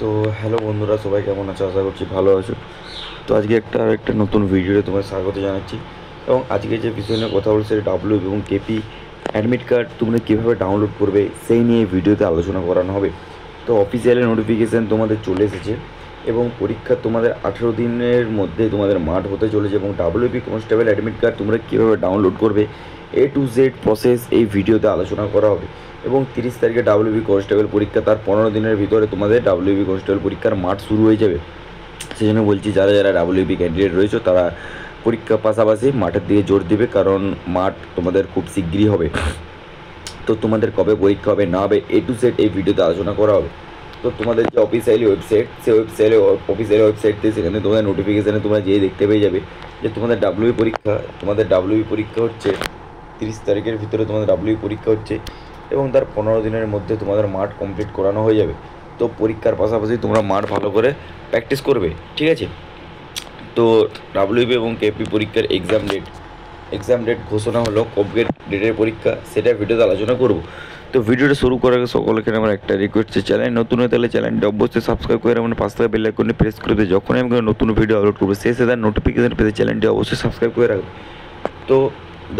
তো হ্যালো বন্ধুরা, সবাই কেমন আছো? আশা করছি ভালো আছো। তো আজকে একটা নতুন ভিডিওতে তোমার স্বাগত জানাচ্ছি। এবং আজকে যে বিষয় নিয়ে কথা বলছি সেটা ডাব্লিউ এবং কেপি অ্যাডমিট কার্ড তোমরা কীভাবে ডাউনলোড করবে সেই নিয়ে ভিডিওতে আলোচনা করানো হবে। তো অফিসিয়ালি নোটিফিকেশান তোমাদের চলে এসেছে এবং পরীক্ষা তোমাদের 18 দিনের মধ্যে তোমাদের মাঠ হতে চলেছে। এবং ডাব্লিউপি কনস্টেবল অ্যাডমিট কার্ড তোমরা কীভাবে ডাউনলোড করবে A to Z প্রসেস এই ভিডিওতে আলোচনা করা হবে। এবং 30 তারিখে ডাব্লিউবি কনস্টেবল পরীক্ষা, তার 15 দিনের ভিতরে তোমাদের ডাব্লিউবি কনস্টেবল পরীক্ষার মাঠ শুরু হয়ে যাবে। সেই জন্য বলছি, যারা যারা ডাব্লিউবি ক্যান্ডিডেট রয়েছে তারা পরীক্ষার পাশাপাশি মাঠের দিকে জোর দেবে, কারণ মাঠ তোমাদের খুব শীঘ্রই হবে। তো তোমাদের কবে পরীক্ষা হবে না হবে A to Z এই ভিডিওতে আলোচনা করা হবে। তো তোমাদের যে অফিসিয়ালি ওয়েবসাইট, সেই অফিসিয়ালি ওয়েবসাইট থেকে সেখানে তোমাদের নোটিফিকেশানে তোমরা যেয়ে দেখতে পেয়ে যাবে যে তোমাদের ডাব্লিউবি পরীক্ষা হচ্ছে 30 তারিখের ভিতরে তোমাদের ডাব্লিউবি পরীক্ষা হচ্ছে এবং তার 15 দিনের মধ্যে তোমাদের মাঠ কমপ্লিট করানো হয়ে যাবে। তো পরীক্ষার পাশাপাশি তোমরা মাঠ ভালো করে প্র্যাকটিস করবে, ঠিক আছে? তো ডাব্লিউবি এবং কেপি পরীক্ষার এক্সাম ডেট ঘোষণা হলো, কবে ডেটের পরীক্ষা সেটা ভিডিওতে আলোচনা করব। তো ভিডিওটা শুরু করার আগে সকলকে আমার একটা রিকোয়েস্ট, চ্যানেল নতুন হয়ে তাহলে চ্যানেলটা অবশ্যই সাবস্ক্রাইব করে আমার পাশে থাকা বেল আইকনে প্রেস করে দেবে। যখনই আমি কোনো নতুন ভিডিও আপলোড করবো সেই তার নোটিফিকেশান পেতে চ্যানেলটি অবশ্যই সাবস্ক্রাইব করে রাখবে। তো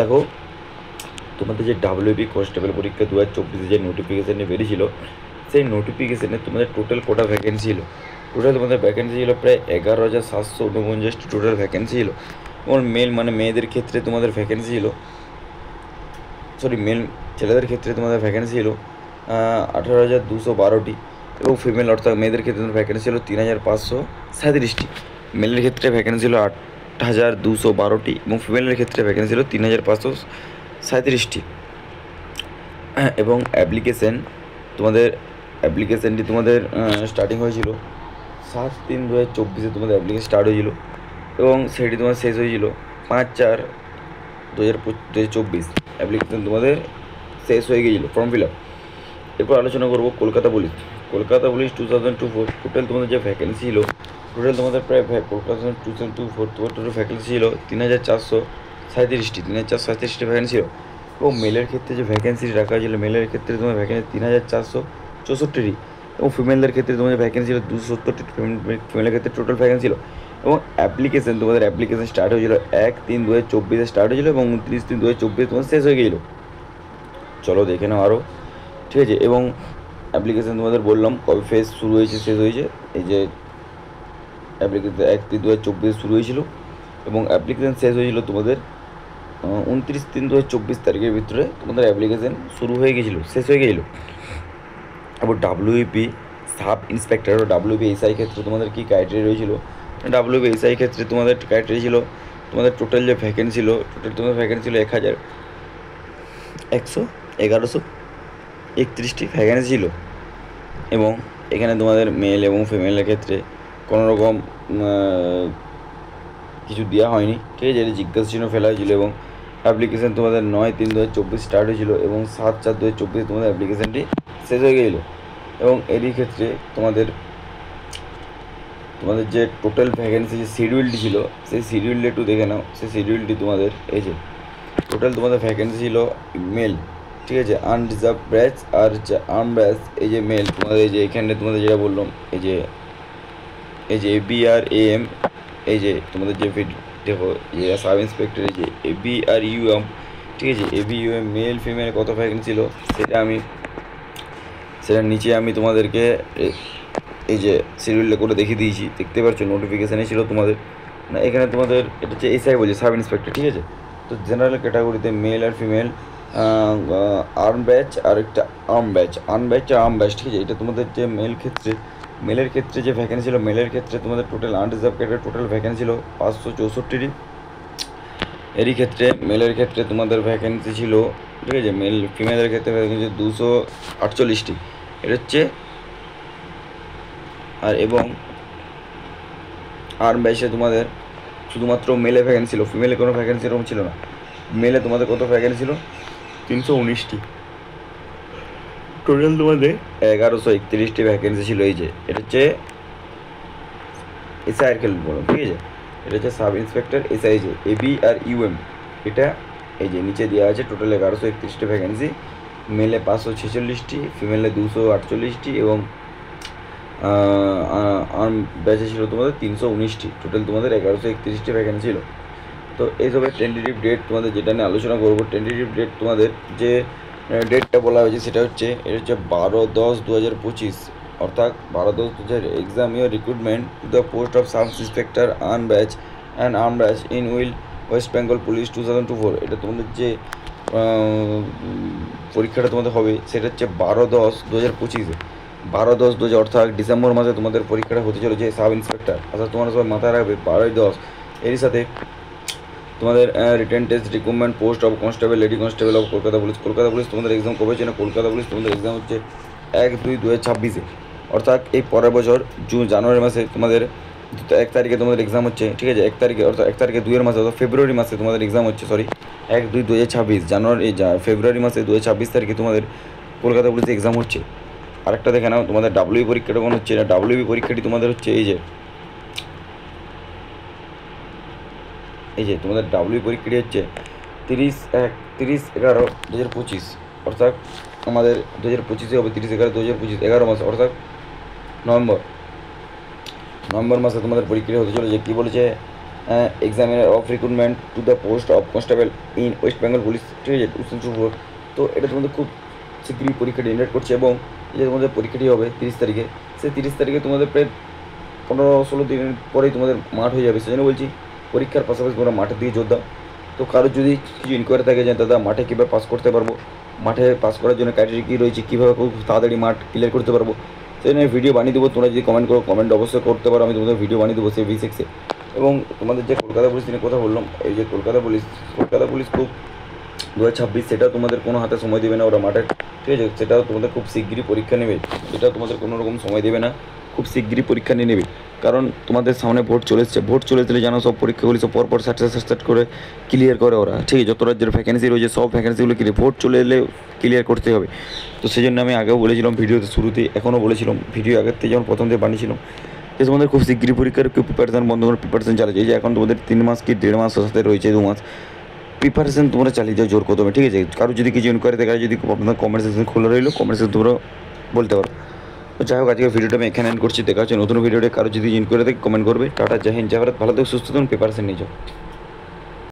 দেখো, তোমাদের যে ডাব্লিউবি কনস্টেবল পরীক্ষা 2024 যে নোটিফিকেশানে বেরিয়েছিল, সেই নোটিফিকেশানে তোমাদের টোটাল কটা ভ্যাকেন্সি ছিল? টোটাল তোমাদের ভ্যাকেন্সি ছিল প্রায় 11,749 টোটাল ভ্যাকেন্সি ছিল। এবং মেল মানে মেয়েদের ক্ষেত্রে তোমাদের ভ্যাকেন্সি ছিল, ছেলেদের ক্ষেত্রে তোমাদের ভ্যাকেন্সি ছিল 18,212টি। এবং ফিমেল অর্থাৎ মেয়েদের ক্ষেত্রে তোমাদের ভ্যাকেন্সি ছিল 3,537টি। মেলের ক্ষেত্রে ভ্যাকেন্সি ছিল 8,212টি এবং ফিমেলের ক্ষেত্রে ভ্যাকেন্সি ছিল 3,537টি। এবং অ্যাপ্লিকেশানটি তোমাদের স্টার্টিং হয়েছিল 7/3/2024 তোমাদের অ্যাপ্লিকেশন স্টার্ট হয়েছিল এবং সেটি তোমার শেষ হয়েছিল 5/4/2024। অ্যাপ্লিকেশান তোমাদের শেষ হয়ে গিয়েছিল, ফর্ম ফিল আপ। এরপর আলোচনা করবো কলকাতা পুলিশ 2024 টোটাল তোমাদের যে ভ্যাকেন্সি ছিল, টোটাল তোমাদের প্রায় কলকাতা 2024 টোটাল ভ্যাকেন্সি ছিল 3,437টি ভ্যাকেন্সি ছিল। এবং মেলের ক্ষেত্রে যে ভ্যাকেন্সি রাখা হয়েছিল, মেলের ক্ষেত্রে তোমার ভ্যাকেন্সি 3,464টি এবং ফিমেলদের ক্ষেত্রে তোমাদের ভ্যাকেন্সি ছিল 270টি। ফিমেলের ক্ষেত্রে টোটাল ভ্যাকেন্সি ছিল। এবং তোমাদের অ্যাপ্লিকেশান স্টার্ট হয়েছিল 1/3/2024 স্টার্ট হয়েছিল এবং 29/3/2024 তোমার শেষ হয়ে গিয়েছিল। চলো দেখে নাও আরও, ঠিক আছে? এবং অ্যাপ্লিকেশান তোমাদের বললাম কবে ফেজ শুরু হয়েছে শেষ হয়েছে। এই যে অ্যাপ্লিকেশান 1/3/2024 শুরু হয়েছিল এবং অ্যাপ্লিকেশান শেষ হয়েছিল তোমাদের 29/3/2024 তারিখের ভিতরে তোমাদের অ্যাপ্লিকেশান শুরু হয়ে গেছিলো, শেষ হয়ে গেছিলো। এবং ডাব্লিউপি সাব ইন্সপেক্টর ও ডাব্লিউপি এসআই ক্ষেত্রে তোমাদের কী ক্রাইটেরিয়া রয়েছিল? ডাব্লিউপি এসআই ক্ষেত্রে তোমাদের ক্রাইটেরিয়া ছিল, তোমাদের টোটাল যে ভ্যাকেন্সি ছিল, তোমাদের ভ্যাকেন্সি ছিল 1131টি ভ্যাকেন্সি ছিল। এবং এখানে তোমাদের মেল এবং ফিমেলের ক্ষেত্রে কোনো রকম কিছু দেওয়া হয়নি, ঠিক আছে? এটা জিজ্ঞাসা চিহ্ন ফেলা হয়েছিল। এবং অ্যাপ্লিকেশান তোমাদের 9/3/2024 স্টার্ট হয়েছিল এবং 7/4/2024 তোমাদের অ্যাপ্লিকেশানটি শেষ হয়ে গেছিলো। এবং এরই ক্ষেত্রে তোমাদের যে টোটাল ভ্যাকেন্সি যে শিডিউলটি ছিল, সেই শিডিউলটি একটু দেখে নাও। সেই শিডিউলটি তোমাদের এই যে টোটাল তোমাদের ভ্যাকেন্সি ছিল মেল, ঠিক আছে, আনরিজার্ভ ব্যাচ আর আর্ম ব্যাচ। এই যে মেল তোমাদের এই যে এখানে তোমাদের যেটা বললাম, এই যে ABRAM, এই যে তোমাদের যে দেখো যে সাব ইন্সপেক্টর, এই যে ABRUM, ঠিক আছে, ABUM মেল ফিমেল কত ভ্যাকেন্সি ছিল সেটা নিচে আমি তোমাদেরকে এই যে শিডিউলটা করে দেখিয়ে দিয়েছি, দেখতে পাচ্ছ নোটিফিকেশানে ছিল তোমাদের না। এখানে তোমাদের এটা হচ্ছে এসআই বলছে, সাব ইন্সপেক্টর, ঠিক আছে? তো জেনারেল ক্যাটাগরিতে মেল আর ফিমেল, আর্ম ব্যাচ আর একটা আর্ম ব্যাচ, ঠিক আছে? এটা তোমাদের যে মেলের ক্ষেত্রে যে ভ্যাকেন্সি ছিল, মেলের ক্ষেত্রে তোমাদের total unreserved category total vacancy ছিল 564টি। এরই ক্ষেত্রে মেলের ক্ষেত্রে তোমাদের ভ্যাকেন্সি ছিল, ঠিক আছে, ফিমেলের ক্ষেত্রে ভ্যাকেন্সি 248টি। এটা হচ্ছে আর এবং আর্ম ব্যাচে তোমাদের শুধুমাত্র মেলে ভ্যাকেন্সি ছিল, ফিমেলে কোনো ভ্যাকেন্সি এরকম ছিল না। মেলে তোমাদের কত ভ্যাকেন্সি ছিল? 319টি। টোটাল তোমাদের 1131টি ভ্যাকেন্সি ছিল। এই যে এটা হচ্ছে এসআই এর খেলুন বলো, ঠিক আছে? এটা হচ্ছে সাব ইন্সপেক্টর এসআই, যে ABRUM। এটা এই যে নিচে দেওয়া আছে টোটাল 1131টি ভ্যাকেন্সি। মেলে 546টি, ফিমেলে 248টি এবং আর্ম ব্যাচে ছিল তোমাদের 319টি, টোটাল তোমাদের 1131টি ভ্যাকেন্সি ছিল। তো এইসবের টেন্টেটিভ ডেট তোমাদের যেটা নিয়ে আলোচনা করবো, টেন্টেটিভ ডেট তোমাদের যে ডেটটা বলা হয়েছে সেটা হচ্ছে, এটা হচ্ছে 12/10/2025, অর্থাৎ 12/10/2000 exam year recruitment to the post of sub inspector arm batch and arm batch in West Bengal police 2024। এটা তোমাদের যে পরীক্ষাটা তোমাদের হবে সেটা হচ্ছে 12/10/2025, 12/10/2000 অর্থাৎ ডিসেম্বর মাসে তোমাদের পরীক্ষাটা হতে চলেছে সাব ইন্সপেক্টর। অর্থাৎ তোমরা সবাই মাথায় রাখবে 12/10। এরই সাথে তোমাদের written test recruitment post of constable lady constable of Kolkata police. Kolkata police তোমাদের এক্সাম কবে হচ্ছে না, কলকাতা পুলিশ তোমাদের এক্সাম হচ্ছে 1/2/2026, অর্থাৎ এই পরের বছর জানুয়ারি মাসে তোমাদের 1 তারিখে তোমাদের এক্সাম হচ্ছে, ঠিক আছে। 1 তারিখে অর্থাৎ 1 তারিখে 2 মাসে অর্থাৎ ফেব্রুয়ারি মাসে তোমাদের এক্সাম হচ্ছে, সরি 1/2/2026, ফেব্রুয়ারি মাসে 2026 তারিখে তোমাদের কলকাতা পুলিশে এক্সাম হচ্ছে। আরেকটা দেখে নাও, তোমাদের ডাব্লিউবি পরীক্ষাটা কোন হচ্ছে না, ডাব্লিউবি পরীক্ষাটি তোমাদের হচ্ছে এই যে তোমাদের ডাব্লিউ পরীক্ষাটি হচ্ছে 30/11/2025, অর্থাৎ আমাদের 2025 হবে 30/11/2025, 11 মাস অর্থাৎ নভেম্বর মাসে তোমাদের পরীক্ষাটি হতে চলে। যে কী বলেছে, examiner of recruitment to the post of constable in West Bengal police, ঠিক আছে 2024। তো এটা তোমাদের খুব শীঘ্রই পরীক্ষাটি ইনভাইট করছে, এবং যে তোমাদের পরীক্ষাটি হবে 30 তারিখে, সেই 30 তারিখে তোমাদের প্রায় 15-16 দিন পরেই তোমাদের মাঠ হয়ে যাবে। সেজন্য বলছি পরীক্ষার পাশাপাশি তোমরা মাঠের দিকে জোর দাও। তো কারোর যদি কিছু ইনকোয়ারি থাকে যে দাদা মাঠে কীভাবে পাস করতে পারবো, মাঠে পাস করার জন্য ক্রাইটেরিয়া কী রয়েছে, কীভাবে খুব তাড়াতাড়ি মাঠ ক্লিয়ার করতে পারবো, সেই জন্য ভিডিও বানিয়ে দেবো। তোমরা যদি কমেন্ট করো, কমেন্ট অবশ্যই করতে পারো, আমি তোমাদের ভিডিও বানিয়ে দেবো সেই V6-এ। এবং তোমাদের যে কলকাতা পুলিশ নিয়ে কথা বললাম, এই যে কলকাতা পুলিশ খুব 2026, সেটাও তোমাদের কোনো হাতে সময় দেবে না ওরা মাঠের, ঠিক আছে। সেটাও তোমাদের খুব শিগগিরই পরীক্ষা নেবে, সেটাও তোমাদের কোনো রকম সময় দেবে না, খুব শিগগিরই পরীক্ষা নিয়ে নেবে। কারণ তোমাদের সামনে ভোট চলে এসছে, ভোট চলে এসলে জানো সব পরীক্ষাগুলি সব পরপর স্যাট করে ক্লিয়ার করে ওরা, ঠিক আছে। যত রাজ্যের ভ্যাকেন্সি রয়েছে সব ভ্যাকেন্সিগুলো ক্লিয়ার, ভোট চলে এলে ক্লিয়ার করতে হবে। তো সেই জন্য আমি আগেও বলেছিলাম ভিডিওতে শুরুতে, এখনও বলেছিলাম ভিডিও আগের থেকে যখন প্রথম থেকে বানিয়েছিলাম, যে তোমাদের খুব শিগগিরই পরীক্ষার প্রিপারেশন বন্ধ করে প্রিপারেশন চালাচ্ছে। এই যে এখন তোমাদের 3 মাস কি 1.5 মাস সাথে রয়েছে, 2 মাস প্রিপারেশন তোমরা চালিয়ে যাও জোর কদমে, ঠিক আছে। কারো যদি কিছু ইনকোয়ারি থাকে, যদি আপনার কমেন্ট সেকশন খোলা রইলো, কমেন্ট সেকশন তোমরা বলতে পারো। তো যাই হোক, আজকে ভিডিওটা আমি এখানে এন্ড করছি। দেখা হচ্ছে নতুন ভিডিওতে। কারো যদি ইনকোয়ারি থাকে কমেন্ট করবে। টাটা, জয় হিন্দ, জয় ভারত, ভালো থেকে সুস্থ থাকুন, প্রিপারেশন নিয়ে যাও।